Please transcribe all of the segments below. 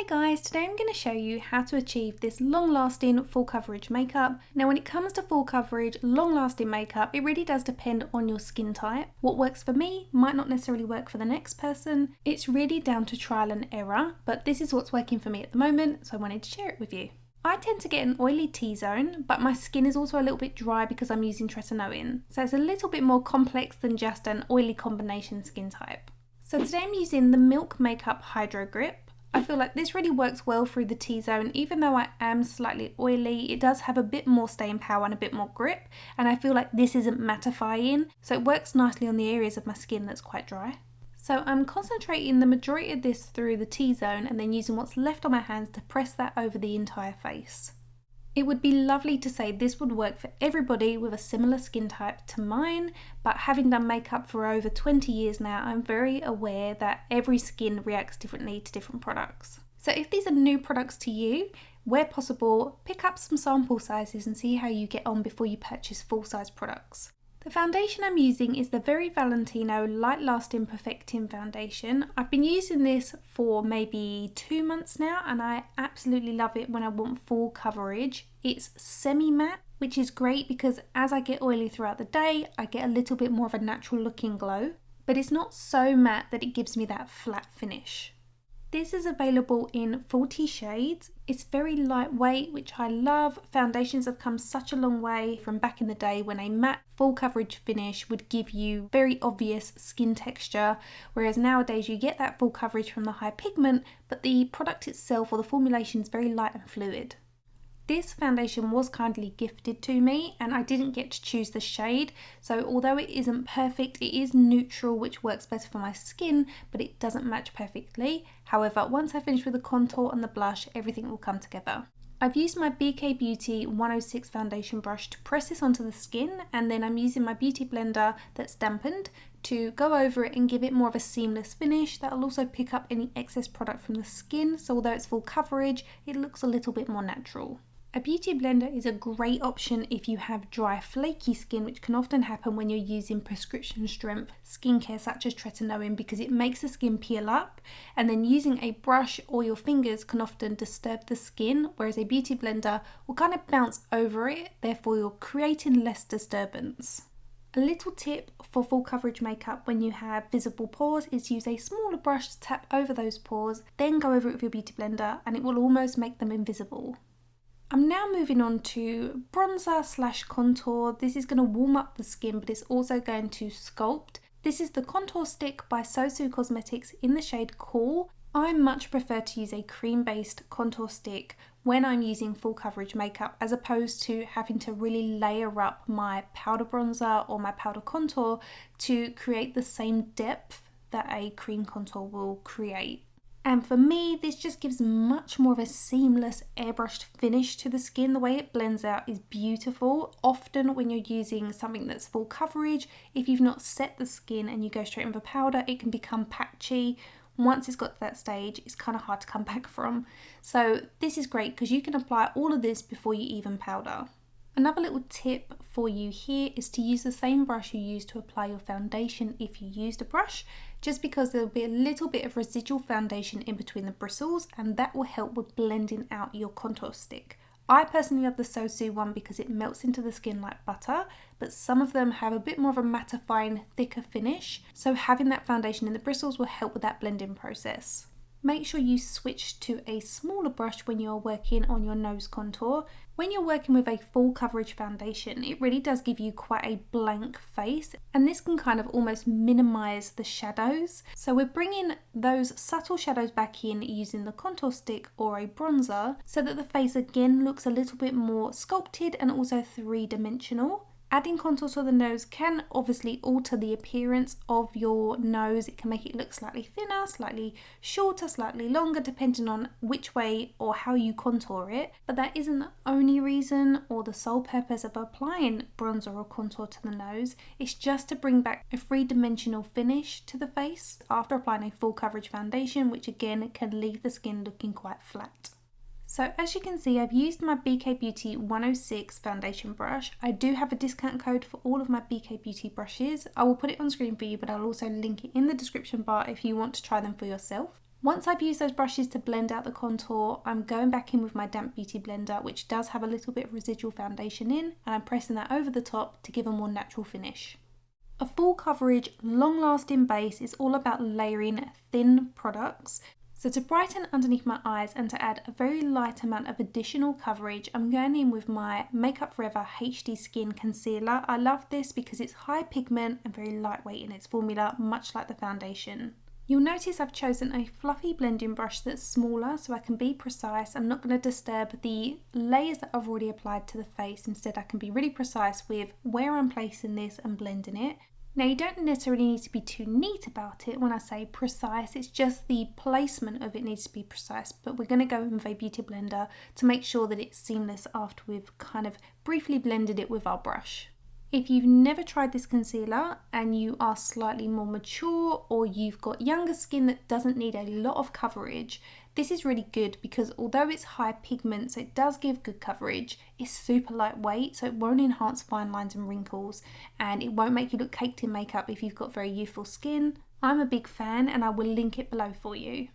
Guys, today I'm going to show you how to achieve this long-lasting full coverage makeup. Now when it comes to full coverage, long-lasting makeup, it really does depend on your skin type. What works for me might not necessarily work for the next person. It's really down to trial and error, but this is what's working for me at the moment, so I wanted to share it with you. I tend to get an oily T-zone, but my skin is also a little bit dry because I'm using tretinoin. So it's a little bit more complex than just an oily combination skin type. So today I'm using the Milk Makeup Hydra Grip. I feel like this really works well through the T-zone. Even though I am slightly oily, it does have a bit more staying power and a bit more grip, and I feel like this isn't mattifying, so it works nicely on the areas of my skin that's quite dry. So I'm concentrating the majority of this through the T-zone and then using what's left on my hands to press that over the entire face. It would be lovely to say this would work for everybody with a similar skin type to mine, but having done makeup for over 20 years now, I'm very aware that every skin reacts differently to different products. So if these are new products to you, where possible, pick up some sample sizes and see how you get on before you purchase full-size products. The foundation I'm using is the Very Valentino Light Lasting Perfecting Foundation. I've been using this for maybe 2 months now and I absolutely love it when I want full coverage. It's semi-matte, which is great because as I get oily throughout the day, I get a little bit more of a natural looking glow, but it's not so matte that it gives me that flat finish. This is available in 40 shades. It's very lightweight, which I love. Foundations have come such a long way from back in the day when a matte full coverage finish would give you very obvious skin texture, whereas nowadays you get that full coverage from the high pigment, but the product itself or the formulation is very light and fluid. This foundation was kindly gifted to me and I didn't get to choose the shade, so although it isn't perfect, it is neutral, which works better for my skin, but it doesn't match perfectly. However, once I finish with the contour and the blush, everything will come together. I've used my BK Beauty 106 foundation brush to press this onto the skin, and then I'm using my beauty blender that's dampened to go over it and give it more of a seamless finish. That'll also pick up any excess product from the skin, so although it's full coverage, it looks a little bit more natural. A beauty blender is a great option if you have dry, flaky skin, which can often happen when you're using prescription strength skincare such as tretinoin, because it makes the skin peel up, and then using a brush or your fingers can often disturb the skin, whereas a beauty blender will kind of bounce over it, therefore you're creating less disturbance. A little tip for full coverage makeup when you have visible pores is use a smaller brush to tap over those pores, then go over it with your beauty blender and it will almost make them invisible. I'm now moving on to bronzer slash contour. This is going to warm up the skin, but it's also going to sculpt. This is the Contour Stick by Sosu Cosmetics in the shade Cool. I much prefer to use a cream-based contour stick when I'm using full coverage makeup, as opposed to having to really layer up my powder bronzer or my powder contour to create the same depth that a cream contour will create. And for me, this just gives much more of a seamless airbrushed finish to the skin. The way it blends out is beautiful. Often when you're using something that's full coverage, if you've not set the skin and you go straight in with a powder, it can become patchy. Once it's got to that stage, it's kind of hard to come back from. So this is great because you can apply all of this before you even powder. Another little tip for you here is to use the same brush you use to apply your foundation if you used a brush, just because there'll be a little bit of residual foundation in between the bristles and that will help with blending out your contour stick. I personally love the Sosu one because it melts into the skin like butter, but some of them have a bit more of a mattifying, thicker finish, so having that foundation in the bristles will help with that blending process. Make sure you switch to a smaller brush when you're working on your nose contour. When you're working with a full coverage foundation, it really does give you quite a blank face, and this can kind of almost minimize the shadows. So we're bringing those subtle shadows back in using the contour stick or a bronzer so that the face again looks a little bit more sculpted and also three-dimensional. Adding contour to the nose can obviously alter the appearance of your nose. It can make it look slightly thinner, slightly shorter, slightly longer, depending on which way or how you contour it. But that isn't the only reason or the sole purpose of applying bronzer or contour to the nose. It's just to bring back a three-dimensional finish to the face after applying a full coverage foundation, which again can leave the skin looking quite flat. So as you can see, I've used my BK Beauty 106 foundation brush. I do have a discount code for all of my BK Beauty brushes. I will put it on screen for you, but I'll also link it in the description bar if you want to try them for yourself. Once I've used those brushes to blend out the contour, I'm going back in with my damp beauty blender, which does have a little bit of residual foundation in, and I'm pressing that over the top to give a more natural finish. A full coverage, long lasting base is all about layering thin products. So to brighten underneath my eyes and to add a very light amount of additional coverage, I'm going in with my Makeup Forever HD Skin Concealer. I love this because it's high pigment and very lightweight in its formula, much like the foundation. You'll notice I've chosen a fluffy blending brush that's smaller so I can be precise. I'm not going to disturb the layers that I've already applied to the face. Instead, I can be really precise with where I'm placing this and blending it. Now, you don't necessarily need to be too neat about it when I say precise, it's just the placement of it needs to be precise, but we're going to go in with a beauty blender to make sure that it's seamless after we've kind of briefly blended it with our brush. If you've never tried this concealer and you are slightly more mature or you've got younger skin that doesn't need a lot of coverage, this is really good because although it's high pigment, so it does give good coverage, it's super lightweight, so it won't enhance fine lines and wrinkles, and it won't make you look caked in makeup if you've got very youthful skin. I'm a big fan and I will link it below for you.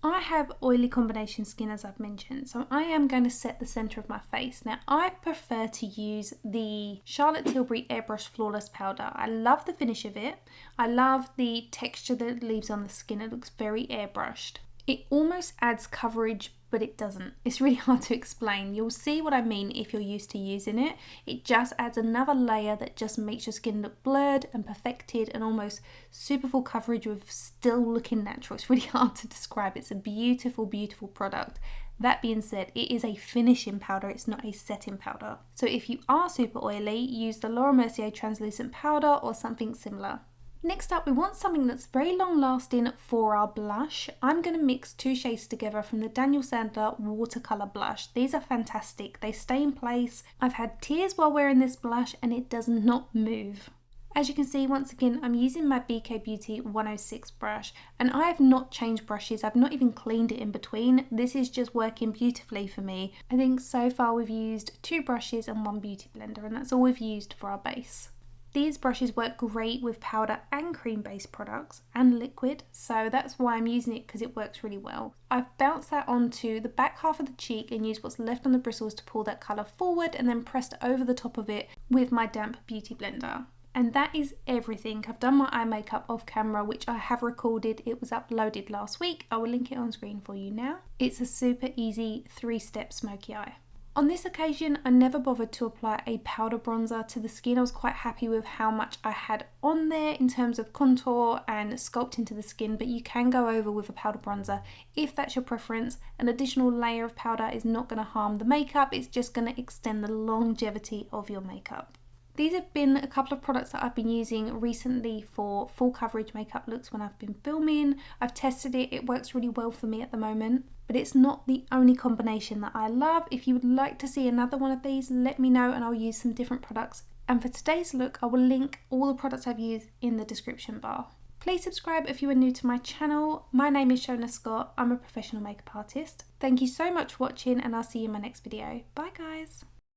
I have oily combination skin, as I've mentioned, so I am going to set the centre of my face. Now, I prefer to use the Charlotte Tilbury Airbrush Flawless Powder. I love the finish of it. I love the texture that it leaves on the skin. It looks very airbrushed. It almost adds coverage, but it doesn't. It's really hard to explain. You'll see what I mean if you're used to using it. It just adds another layer that just makes your skin look blurred and perfected and almost super full coverage with still looking natural. It's really hard to describe. It's a beautiful, beautiful product. That being said, it is a finishing powder, it's not a setting powder. So if you are super oily, use the Laura Mercier translucent powder or something similar. Next up, we want something that's very long lasting for our blush. I'm going to mix two shades together from the Daniel Sandler watercolour blush. These are fantastic, they stay in place. I've had tears while wearing this blush and it does not move. As you can see, once again, I'm using my BK Beauty 106 brush and I have not changed brushes. I've not even cleaned it in between. This is just working beautifully for me. I think so far we've used 2 brushes and 1 beauty blender, and that's all we've used for our base. These brushes work great with powder and cream based products and liquid, so that's why I'm using it, because it works really well. I've bounced that onto the back half of the cheek and used what's left on the bristles to pull that colour forward, and then pressed over the top of it with my damp beauty blender. And that is everything. I've done my eye makeup off camera, which I have recorded. It was uploaded last week. I will link it on screen for you now. It's a super easy 3-step smoky eye. On this occasion, I never bothered to apply a powder bronzer to the skin. I was quite happy with how much I had on there in terms of contour and sculpt into the skin, but you can go over with a powder bronzer if that's your preference. An additional layer of powder is not going to harm the makeup, it's just going to extend the longevity of your makeup. These have been a couple of products that I've been using recently for full coverage makeup looks when I've been filming. I've tested it, it works really well for me at the moment, but it's not the only combination that I love. If you would like to see another one of these, let me know and I'll use some different products. And for today's look, I will link all the products I've used in the description bar. Please subscribe if you are new to my channel. My name is Shonagh Scott, I'm a professional makeup artist. Thank you so much for watching and I'll see you in my next video. Bye guys!